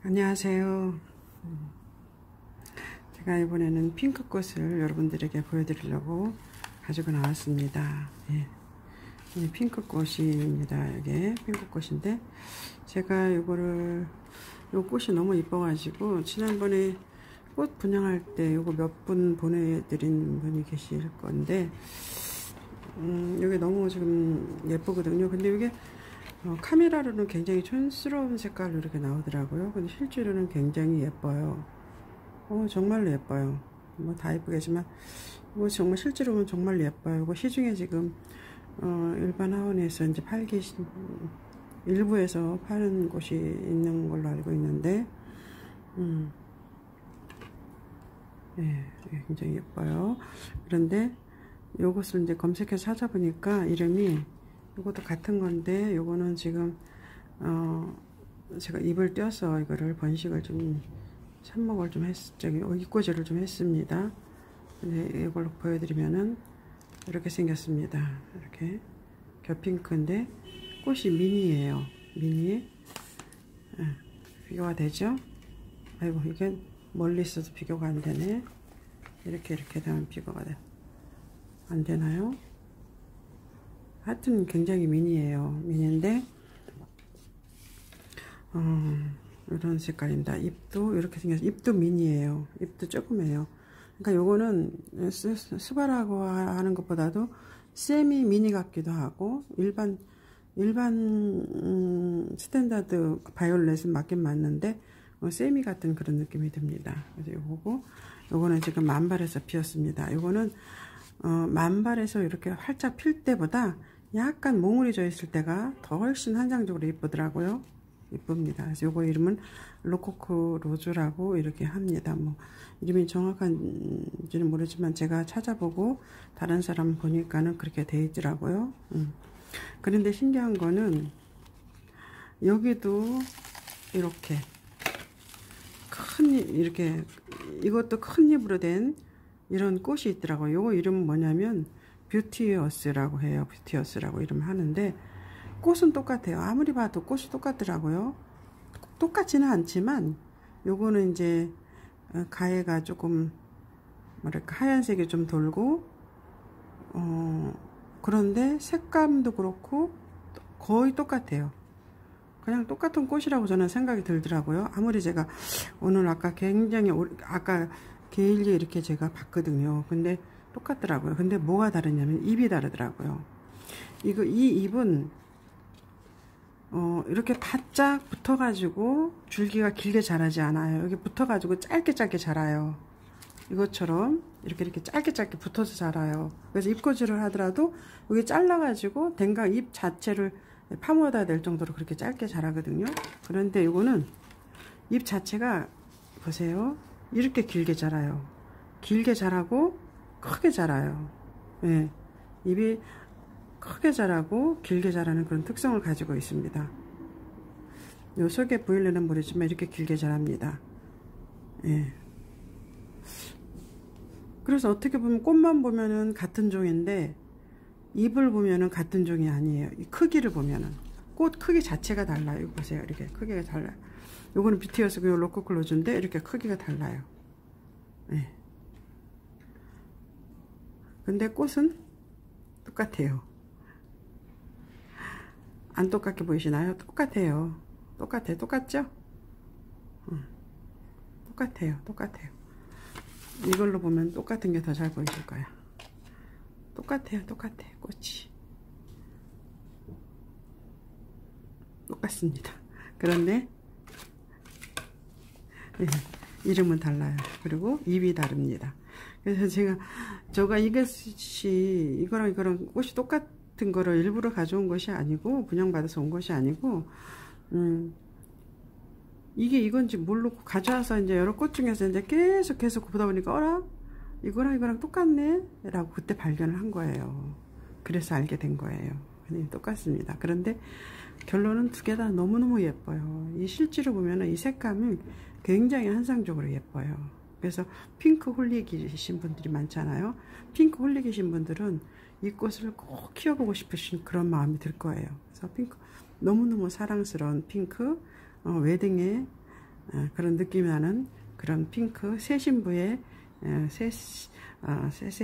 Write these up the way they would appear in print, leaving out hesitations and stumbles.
안녕하세요. 제가 이번에는 핑크꽃을 여러분들에게 보여드리려고 가지고 나왔습니다. 예. 이 핑크꽃입니다. 이게 핑크꽃인데 제가 요 꽃이 너무 이뻐가지고 지난번에 꽃 분양할 때 요거 몇 분 보내드린 분이 계실 건데 이게 너무 지금 예쁘거든요. 근데 이게 카메라로는 굉장히 촌스러운 색깔로 이렇게 나오더라고요. 근데 실제로는 굉장히 예뻐요. 정말로 예뻐요. 뭐 다 예쁘겠지만 이거 정말 실제로 보면 정말 예뻐요. 이거 시중에 지금 일반 하원에서 이제 일부에서 파는 곳이 있는 걸로 알고 있는데 예, 굉장히 예뻐요. 그런데 요것을 이제 검색해서 찾아보니까 이름이 이것도 같은 건데 요거는 지금 제가 잎을 떼어서 이거를 번식을 좀 삽목을 좀 이꼬지를 좀 했습니다. 근데 이걸로 보여드리면은 이렇게 생겼습니다. 이렇게 겹핑크인데 꽃이 미니예요. 미니. 비교가 되죠? 아이고 이게 멀리 있어서 비교가 안 되네. 이렇게 되면 비교가 안 되나요? 하여튼 굉장히 미니예요. 미니인데 이런 색깔입니다. 잎도 이렇게 생겨서 잎도 미니예요. 잎도 조그매요. 그러니까 요거는 스바라고 하는 것보다도 세미 미니 같기도 하고 일반 스탠다드 바이올렛은 맞긴 맞는데 세미 같은 그런 느낌이 듭니다. 그래서 요거는 지금 만발에서 피었습니다. 요거는 만발에서 이렇게 활짝 필 때보다 약간 몽울해져 있을 때가 더 훨씬 환상적으로 예쁘더라고요. 이쁩니다. 그래서 요거 이름은 로코코 로즈라고 이렇게 합니다. 뭐 이름이 정확한지는 모르지만 제가 찾아보고 다른 사람 보니까는 그렇게 돼 있더라고요. 그런데 신기한 거는 여기도 이렇게 이렇게 이것도 큰 잎으로 된 이런 꽃이 있더라고요. 요거 이름은 뭐냐면 뷰티어스라고 해요. 뷰티어스라고 이름을 하는데 꽃은 똑같아요. 아무리 봐도 꽃이 똑같더라고요. 똑같지는 않지만 요거는 이제 가해가 조금 뭐랄까 하얀색이 좀 돌고 그런데 색감도 그렇고 거의 똑같아요. 그냥 똑같은 꽃이라고 저는 생각이 들더라고요. 아무리 제가 오늘 아까 굉장히 아까 게일리 이렇게 제가 봤거든요. 근데 똑같더라고요. 근데 뭐가 다르냐면 잎이 다르더라고요. 이 잎은 이렇게 바짝 붙어가지고 줄기가 길게 자라지 않아요. 여기 붙어가지고 짧게 자라요. 이것처럼 이렇게 짧게 붙어서 자라요. 그래서 잎꽂이를 하더라도 여기 잘라가지고 댕강 잎 자체를 파묻어야 될 정도로 그렇게 짧게 자라거든요. 그런데 이거는 잎 자체가 보세요. 이렇게 길게 자라요. 길게 자라고 크게 자라요. 예, 잎이 크게 자라고 길게 자라는 그런 특성을 가지고 있습니다. 요 속에 보일려는 모르지만 이렇게 길게 자랍니다. 예. 그래서 어떻게 보면 꽃만 보면은 같은 종인데 잎을 보면은 같은 종이 아니에요. 이 크기를 보면은 꽃 크기 자체가 달라요. 이거 보세요. 이렇게 크기가 달라요. 요거는 뷰티어스 요 로코코 로즈인데 이렇게 크기가 달라요. 예. 근데 꽃은 똑같아요. 안 똑같게 보이시나요? 똑같아요. 똑같죠? 똑같아요. 이걸로 보면 똑같은 게 더 잘 보이실 거야. 똑같아요. 꽃이 똑같습니다. 그런데 이름은 달라요. 그리고 잎이 다릅니다. 그래서 제가 이거랑 꽃이 똑같은 거를 일부러 가져온 것이 아니고 분양받아서 온 것이 아니고 이게 이건지 모르고 가져와서 이제 여러 꽃 중에서 이제 계속 보다 보니까 어라 이거랑 똑같네 라고 그때 발견을 한 거예요. 그래서 알게 된 거예요. 똑같습니다. 그런데 결론은 두 개 다 너무너무 예뻐요. 이 실제로 보면은 이 색감이 굉장히 환상적으로 예뻐요. 그래서 핑크 홀릭이신 분들이 많잖아요. 핑크 홀릭이신 분들은 이 꽃을 꼭 키워보고 싶으신 그런 마음이 들 거예요. 그래서 핑크 너무너무 사랑스러운 핑크 웨딩에 그런 느낌이 나는 그런 핑크 새신부의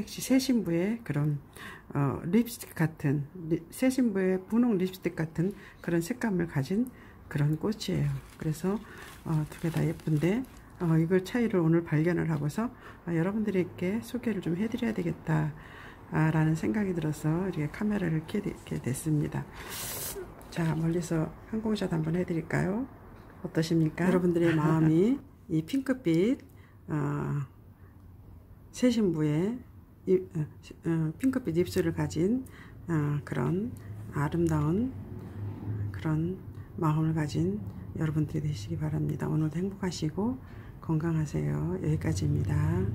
새신부의 그런 립스틱 같은 새신부의 분홍 립스틱 같은 그런 색감을 가진 그런 꽃이에요. 그래서 두 개 다 예쁜데 이걸 차이를 오늘 발견을 하고서 여러분들에게 소개를 좀 해드려야 되겠다 라는 생각이 들어서 이렇게 카메라를 켜게 됐습니다. 자, 멀리서 항공샷 한번 해드릴까요? 어떠십니까? 여러분들의 마음이 이 핑크빛 새신부의 핑크빛 입술을 가진 그런 아름다운 그런 마음을 가진 여러분들이 되시기 바랍니다. 오늘도 행복하시고 건강하세요. 여기까지입니다.